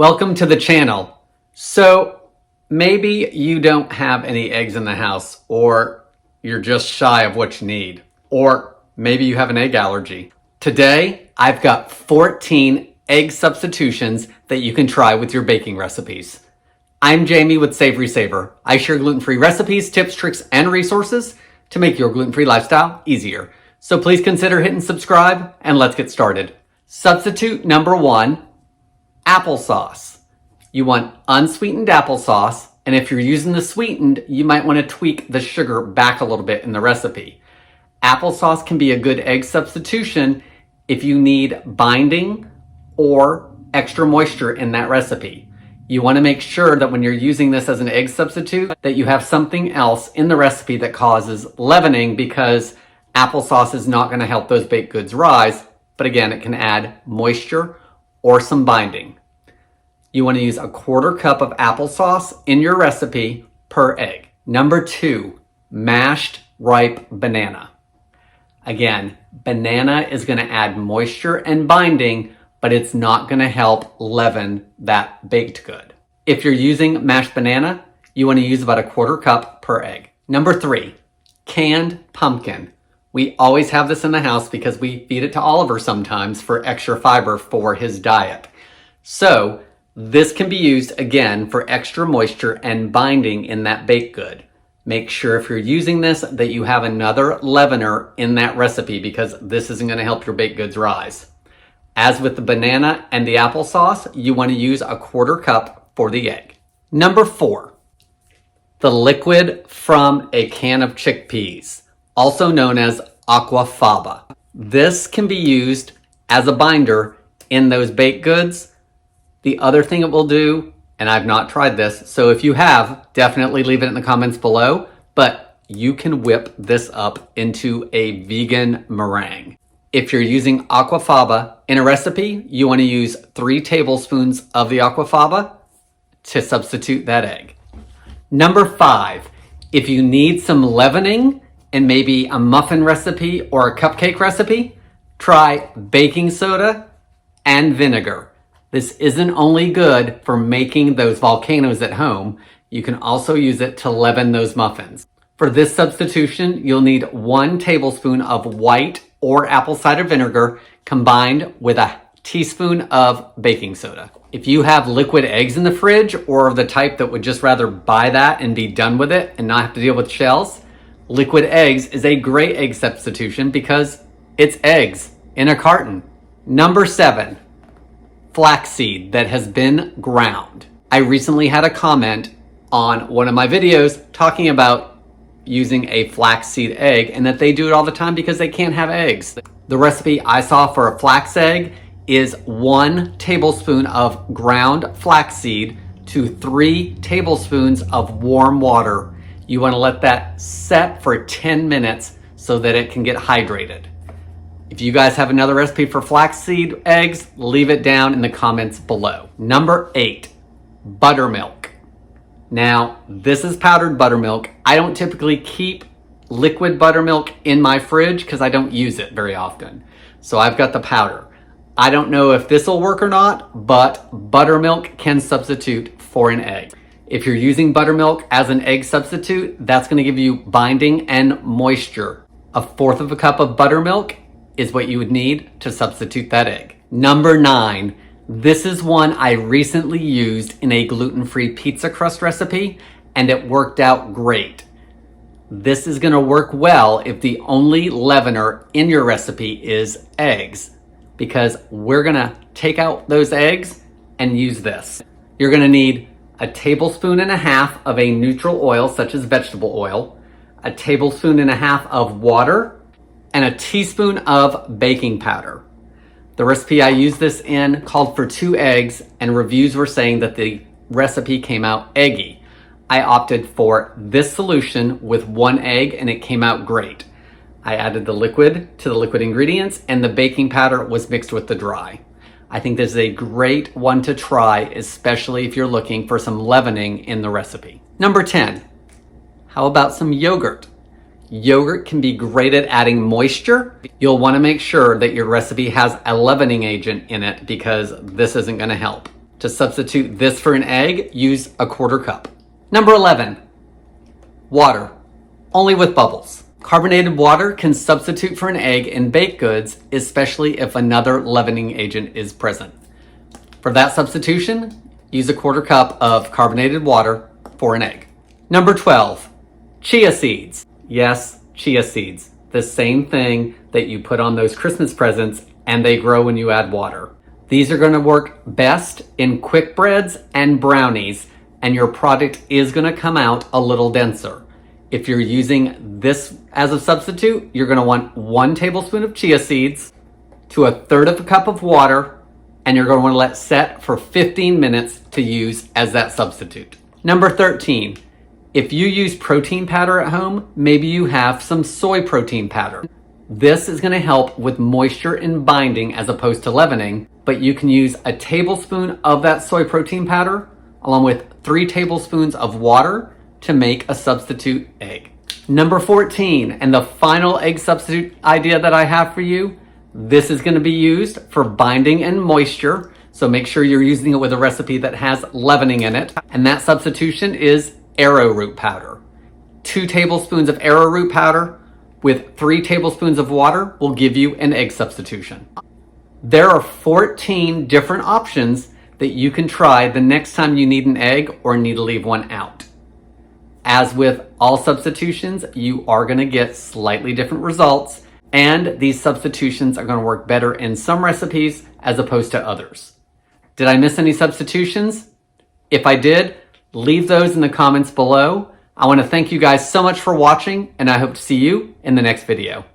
Welcome to the channel. So maybe you don't have any eggs in the house, or you're just shy of what you need, or maybe you have an egg allergy. Today, I've got 14 egg substitutions that you can try with your baking recipes. I'm Jamie with SavorySaver. I share gluten-free recipes, tips, tricks, and resources to make your gluten-free lifestyle easier. So please consider hitting subscribe and let's get started. Substitute number 1, applesauce. You want unsweetened applesauce, and if you're using the sweetened, you might want to tweak the sugar back a little bit in the recipe. Applesauce can be a good egg substitution if you need binding or extra moisture in that recipe. You want to make sure that when you're using this as an egg substitute that you have something else in the recipe that causes leavening, because applesauce is not going to help those baked goods rise, but again, it can add moisture or some binding. You want to use 1/4 cup of applesauce in your recipe per egg. Number 2, mashed ripe banana. Again, banana is going to add moisture and binding, but it's not going to help leaven that baked good. If you're using mashed banana, you want to use about 1/4 cup per egg. Number 3, canned pumpkin. We always have this in the house because we feed it to Oliver sometimes for extra fiber for his diet. So this can be used again for extra moisture and binding in that baked good. Make sure if you're using this that you have another leavener in that recipe, because this isn't going to help your baked goods rise. As with the banana and the applesauce, you want to use 1/4 cup for the egg. Number 4, the liquid from a can of chickpeas, also known as Aquafaba. This can be used as a binder in those baked goods. The other thing it will do, and I've not tried this, so if you have, definitely leave it in the comments below, but you can whip this up into a vegan meringue. If you're using Aquafaba in a recipe, you want to use 3 tablespoons of the Aquafaba to substitute that egg. Number 5, if you need some leavening in maybe a muffin recipe or a cupcake recipe, try baking soda and vinegar. This isn't only good for making those volcanoes at home, you can also use it to leaven those muffins. For this substitution, you'll need 1 tablespoon of white or apple cider vinegar combined with a teaspoon of baking soda. If you have liquid eggs in the fridge, or the type that would just rather buy that and be done with it and not have to deal with shells, liquid eggs is a great egg substitution because it's eggs in a carton. Number 7, flaxseed that has been ground. I recently had a comment on one of my videos talking about using a flaxseed egg and that they do it all the time because they can't have eggs. The recipe I saw for a flax egg is 1 tablespoon of ground flaxseed to 3 tablespoons of warm water. You want to let that set for 10 minutes so that it can get hydrated. If you guys have another recipe for flaxseed eggs, leave it down in the comments below. Number 8, buttermilk. Now, this is powdered buttermilk. I don't typically keep liquid buttermilk in my fridge because I don't use it very often. So I've got the powder. I don't know if this will work or not, but buttermilk can substitute for an egg. If you're using buttermilk as an egg substitute, that's going to give you binding and moisture. 1/4 cup of buttermilk is what you would need to substitute that egg. Number 9, this is one I recently used in a gluten-free pizza crust recipe, and it worked out great. This is going to work well if the only leavener in your recipe is eggs, because we're going to take out those eggs and use this. You're going to need 1.5 tablespoons of a neutral oil, such as vegetable oil, 1.5 tablespoons of water, and 1 teaspoon of baking powder. The recipe I used this in called for 2 eggs, and reviews were saying that the recipe came out eggy. I opted for this solution with 1 egg, and it came out great. I added the liquid to the liquid ingredients, and the baking powder was mixed with the dry. I think this is a great one to try, especially if you're looking for some leavening in the recipe. Number 10, how about some yogurt? Yogurt can be great at adding moisture. You'll want to make sure that your recipe has a leavening agent in it because this isn't going to help. to substitute this for an egg, use a 1/4 cup. Number 11, water, only with bubbles. Carbonated water can substitute for an egg in baked goods, especially if another leavening agent is present. For that substitution, use a 1/4 cup of carbonated water for an egg. Number 12, chia seeds. Yes, chia seeds. The same thing that you put on those Christmas presents and they grow when you add water. These are going to work best in quick breads and brownies, and your product is going to come out a little denser. If you're using this as a substitute, you're going to want 1 tablespoon of chia seeds to 1/3 of a cup of water, and you're going to want to let set for 15 minutes to use as that substitute. Number 13, if you use protein powder at home, maybe you have some soy protein powder. This is going to help with moisture and binding as opposed to leavening, but you can use a tablespoon of that soy protein powder along with 3 tablespoons of water to make a substitute egg. Number 14, and the final egg substitute idea that I have for you, this is going to be used for binding and moisture, so make sure you're using it with a recipe that has leavening in it, and that substitution is arrowroot powder. 2 tablespoons of arrowroot powder with 3 tablespoons of water will give you an egg substitution. There are 14 different options that you can try the next time you need an egg or need to leave one out. As with all substitutions, you are going to get slightly different results, and these substitutions are going to work better in some recipes as opposed to others. Did I miss any substitutions? If I did, leave those in the comments below. I want to thank you guys so much for watching, and I hope to see you in the next video.